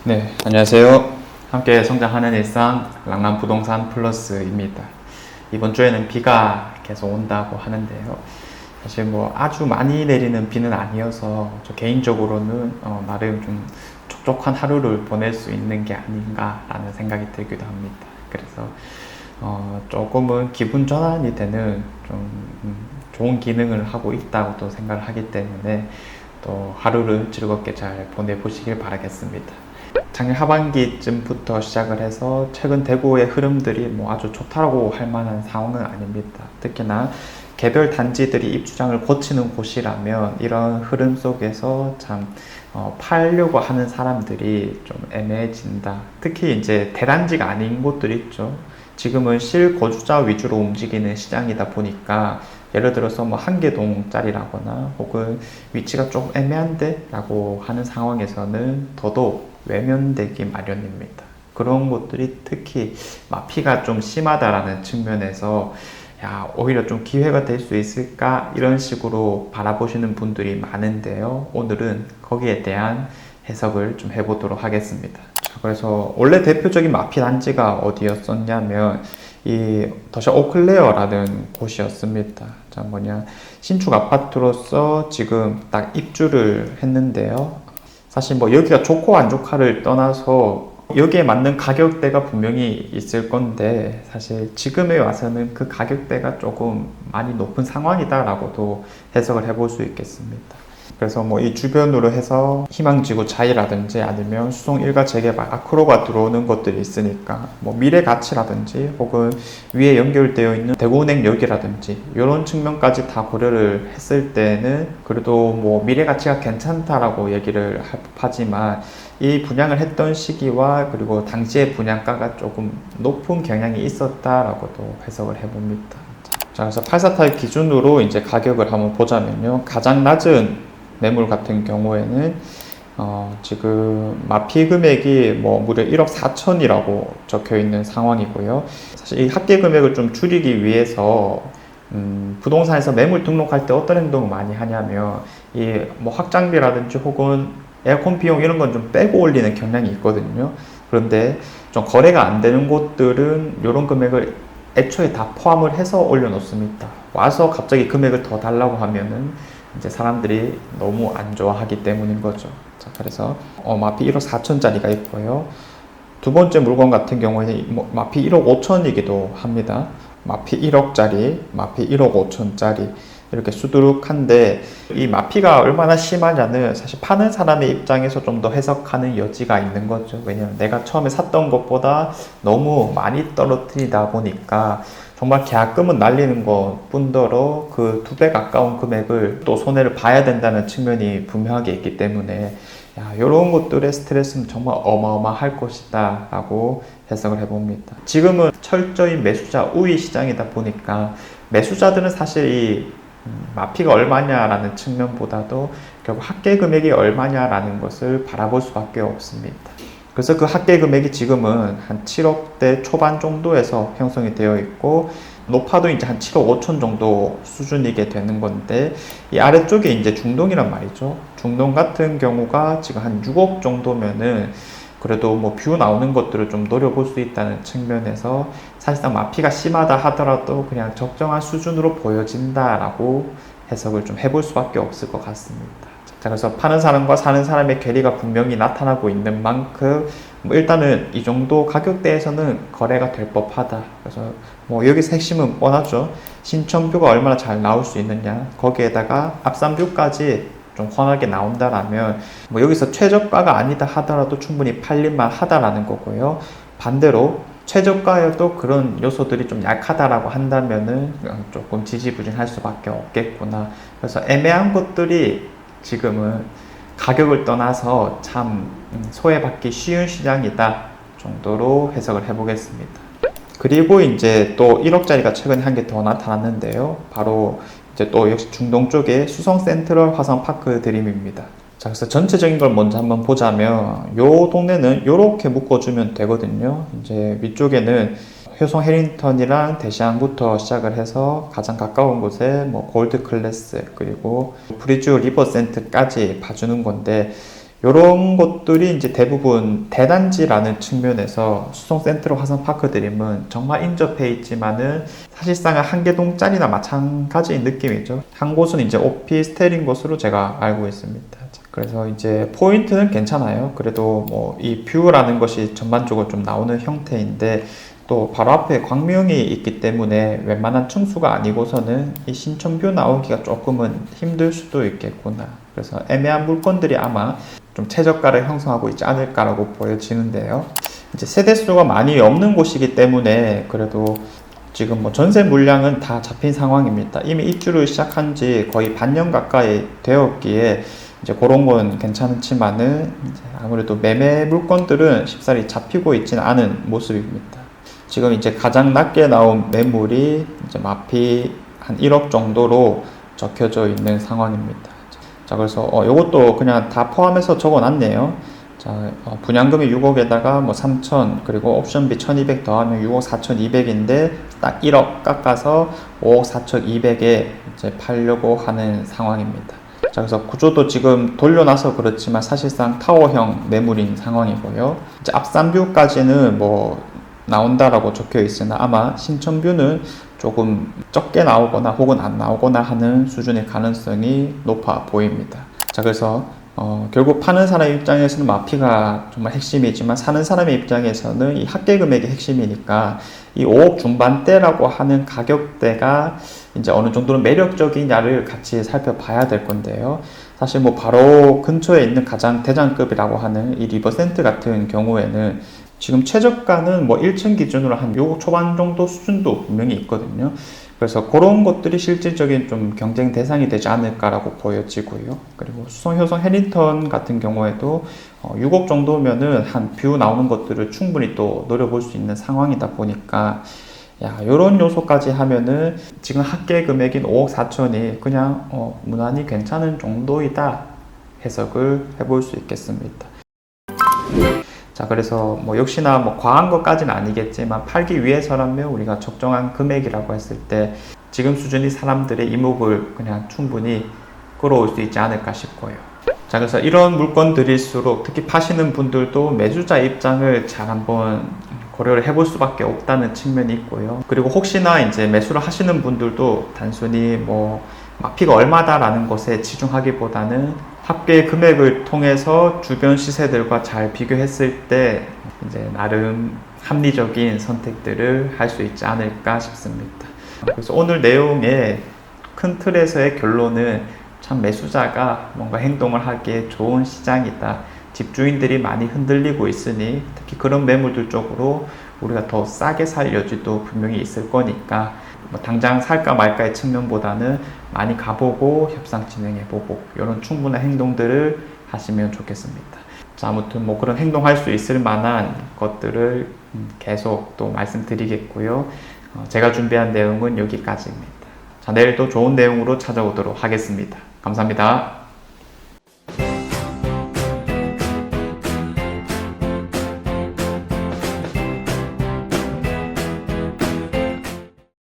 네, 안녕하세요. 함께 성장하는 일상 랑남부동산 플러스입니다. 이번 주에는 비가 계속 온다고 하는데요. 사실 뭐 아주 많이 내리는 비는 아니어서 저 개인적으로는 나름 좀 촉촉한 하루를 보낼 수 있는 게 아닌가라는 생각이 들기도 합니다. 그래서 조금은 기분 전환이 되는 좀 좋은 기능을 하고 있다고 또 생각을 하기 때문에 또 하루를 즐겁게 잘 보내보시길 바라겠습니다. 작년 하반기쯤부터 시작을 해서 최근 대구의 흐름들이 뭐 아주 좋다고 할 만한 상황은 아닙니다. 특히나 개별 단지들이 입주장을 거치는 곳이라면 이런 흐름 속에서 참 팔려고 하는 사람들이 좀 애매해진다. 특히 이제 대단지가 아닌 곳들 있죠. 지금은 실거주자 위주로 움직이는 시장이다 보니까 예를 들어서 뭐 한개동짜리라거나 혹은 위치가 좀 애매한데 라고 하는 상황에서는 더더욱 외면되기 마련입니다. 그런 곳들이 특히 마피가 좀 심하다라는 측면에서 오히려 좀 기회가 될 수 있을까 이런 식으로 바라보시는 분들이 많은데요. 오늘은 거기에 대한 해석을 좀 해보도록 하겠습니다. 그래서 원래 대표적인 마피 단지가 어디였었냐면 이 더샤 오클레어라는 곳이었습니다. 자, 신축 아파트로서 지금 딱 입주를 했는데요. 사실 뭐 여기가 좋고 안 좋고를 떠나서 여기에 맞는 가격대가 분명히 있을 건데 사실 지금에 와서는 그 가격대가 조금 많이 높은 상황이다라고도 해석을 해볼 수 있겠습니다. 그래서 뭐 이 주변으로 해서 희망지구 자이라든지 아니면 수송 일가 재개발 아크로가 들어오는 것들이 있으니까 뭐 미래 가치라든지 혹은 위에 연결되어 있는 대구은행역이라든지 이런 측면까지 다 고려를 했을 때는 그래도 뭐 미래 가치가 괜찮다라고 얘기를 하지만 이 분양을 했던 시기와 그리고 당시의 분양가가 조금 높은 경향이 있었다라고도 해석을 해봅니다. 자, 그래서 8사타입 기준으로 이제 가격을 한번 보자면요. 가장 낮은 매물 같은 경우에는 지금 마피 금액이 뭐 무려 1억 4천이라고 적혀 있는 상황이고요. 사실 이 합계 금액을 좀 줄이기 위해서 부동산에서 매물 등록할 때 어떤 행동을 많이 하냐면 이 뭐 확장비라든지 혹은 에어컨 비용 이런 건 좀 빼고 올리는 경향이 있거든요. 그런데 좀 거래가 안 되는 곳들은 이런 금액을 애초에 다 포함을 해서 올려놓습니다. 와서 갑자기 금액을 더 달라고 하면은 이제 사람들이 너무 안 좋아하기 때문인 거죠. 자, 그래서 마피 1억 4천짜리가 있고요. 두 번째 물건 같은 경우에는 마피 1억 5천이기도 합니다. 마피 1억짜리, 마피 1억 5천짜리 이렇게 수두룩한데 이 마피가 얼마나 심하냐는 사실 파는 사람의 입장에서 좀 더 해석하는 여지가 있는 거죠. 왜냐면 내가 처음에 샀던 것보다 너무 많이 떨어뜨리다 보니까 정말 계약금은 날리는 것 뿐더러 그 2배 가까운 금액을 또 손해를 봐야 된다는 측면이 분명하게 있기 때문에 이런 것들의 스트레스는 정말 어마어마할 것이다 라고 해석을 해봅니다. 지금은 철저히 매수자 우위 시장이다 보니까 매수자들은 사실 이 마피가 얼마냐라는 측면보다도 결국 합계 금액이 얼마냐라는 것을 바라볼 수밖에 없습니다. 그래서 그 합계 금액이 지금은 한 7억대 초반 정도에서 형성이 되어 있고 높아도 이제 한 7억 5천 정도 수준이게 되는 건데 이 아래쪽에 이제 중동이란 말이죠. 중동 같은 경우가 지금 한 6억 정도면은 그래도 뭐 뷰 나오는 것들을 좀 노려볼 수 있다는 측면에서 사실상 마피가 심하다 하더라도 그냥 적정한 수준으로 보여진다라고 해석을 좀 해볼 수밖에 없을 것 같습니다. 자, 그래서 파는 사람과 사는 사람의 괴리가 분명히 나타나고 있는 만큼 뭐 일단은 이 정도 가격대에서는 거래가 될 법하다. 그래서 뭐 여기서 핵심은 뻔하죠. 신천뷰가 얼마나 잘 나올 수 있느냐. 거기에다가 앞산뷰까지 좀 훤하게 나온다라면 뭐 여기서 최저가가 아니다 하더라도 충분히 팔릴만 하다라는 거고요. 반대로 최저가여도 그런 요소들이 좀 약하다라고 한다면은 조금 지지부진할 수밖에 없겠구나. 그래서 애매한 것들이 지금은 가격을 떠나서 참 소외받기 쉬운 시장이다 정도로 해석을 해보겠습니다. 그리고 이제 또 1억짜리가 최근에 한 개 더 나타났는데요. 바로 이제 또 역시 중동 쪽의 수성 센트럴 화성 파크 드림입니다. 자, 그래서 전체적인 걸 먼저 한번 보자면 요 동네는 요렇게 묶어주면 되거든요. 이제 위쪽에는 효성 해링턴이랑 대시항부터 시작을 해서 가장 가까운 곳에 뭐 골드 클래스 그리고 브리즈 리버센트까지 봐주는 건데 이런 것들이 이제 대부분 대단지라는 측면에서 수성센트럴 화성파크 드림은 정말 인접해 있지만은 사실상은 한 개 동짜리나 마찬가지인 느낌이죠. 한 곳은 이제 오피스텔인 것으로 제가 알고 있습니다. 그래서 이제 포인트는 괜찮아요. 그래도 뭐 이 뷰라는 것이 전반적으로 좀 나오는 형태인데 또 바로 앞에 광명이 있기 때문에 웬만한 층수가 아니고서는 이 신천뷰 나오기가 조금은 힘들 수도 있겠구나. 그래서 애매한 물건들이 아마 좀 최저가를 형성하고 있지 않을까라고 보여지는데요. 이제 세대수가 많이 없는 곳이기 때문에 그래도 지금 뭐 전세 물량은 다 잡힌 상황입니다. 이미 입주를 시작한 지 거의 반년 가까이 되었기에 이제 그런 건 괜찮지만은 이제 아무래도 매매 물건들은 쉽사리 잡히고 있지는 않은 모습입니다. 지금 이제 가장 낮게 나온 매물이 이제 마피 한 1억 정도로 적혀져 있는 상황입니다. 자, 그래서 요것도 그냥 다 포함해서 적어 놨네요. 자, 분양금이 6억에다가 뭐 3천, 그리고 옵션비 1200 더하면 6억 4200인데 딱 1억 깎아서 5억 4200에 이제 팔려고 하는 상황입니다. 자, 그래서 구조도 지금 돌려놔서 그렇지만 사실상 타워형 매물인 상황이고요. 이제 앞산뷰까지는 뭐 나온다라고 적혀 있으나 아마 신천뷰는 조금 적게 나오거나 혹은 안 나오거나 하는 수준의 가능성이 높아 보입니다. 자, 그래서 결국 파는 사람 입장에서는 마피가 정말 핵심이지만 사는 사람의 입장에서는 이 합계 금액이 핵심이니까 이 5억 중반대라고 하는 가격대가 이제 어느 정도는 매력적이냐를 같이 살펴봐야 될 건데요. 사실 뭐 바로 근처에 있는 가장 대장급이라고 하는 이 리버센트 같은 경우에는 지금 최저가는 뭐 1층 기준으로 한 6억 초반 정도 수준도 분명히 있거든요. 그래서 그런 것들이 실질적인 좀 경쟁 대상이 되지 않을까라고 보여지고요. 그리고 수성, 효성, 해리턴 같은 경우에도 6억 정도면은 한 뷰 나오는 것들을 충분히 또 노려볼 수 있는 상황이다 보니까 야, 요런 요소까지 하면은 지금 합계 금액인 5억 4천이 그냥 무난히 괜찮은 정도이다 해석을 해볼 수 있겠습니다. 자, 그래서 뭐 역시나 뭐 과한 것까지는 아니겠지만 팔기 위해서라면 우리가 적정한 금액이라고 했을 때 지금 수준이 사람들의 이목을 그냥 충분히 끌어올 수 있지 않을까 싶고요. 자, 그래서 이런 물건들일수록 특히 파시는 분들도 매수자 입장을 잘 한번 고려를 해볼 수밖에 없다는 측면이 있고요. 그리고 혹시나 이제 매수를 하시는 분들도 단순히 뭐 마피가 얼마다라는 것에 치중하기보다는 합계 금액을 통해서 주변 시세들과 잘 비교했을 때 이제 나름 합리적인 선택들을 할 수 있지 않을까 싶습니다. 그래서 오늘 내용의 큰 틀에서의 결론은 참 매수자가 뭔가 행동을 하기에 좋은 시장이다. 집주인들이 많이 흔들리고 있으니 특히 그런 매물들 쪽으로 우리가 더 싸게 살 여지도 분명히 있을 거니까 뭐 당장 살까 말까의 측면보다는 많이 가보고 협상 진행해보고 이런 충분한 행동들을 하시면 좋겠습니다. 자, 아무튼 뭐 그런 행동할 수 있을 만한 것들을 계속 또 말씀드리겠고요. 제가 준비한 내용은 여기까지입니다. 자, 내일 또 좋은 내용으로 찾아오도록 하겠습니다. 감사합니다.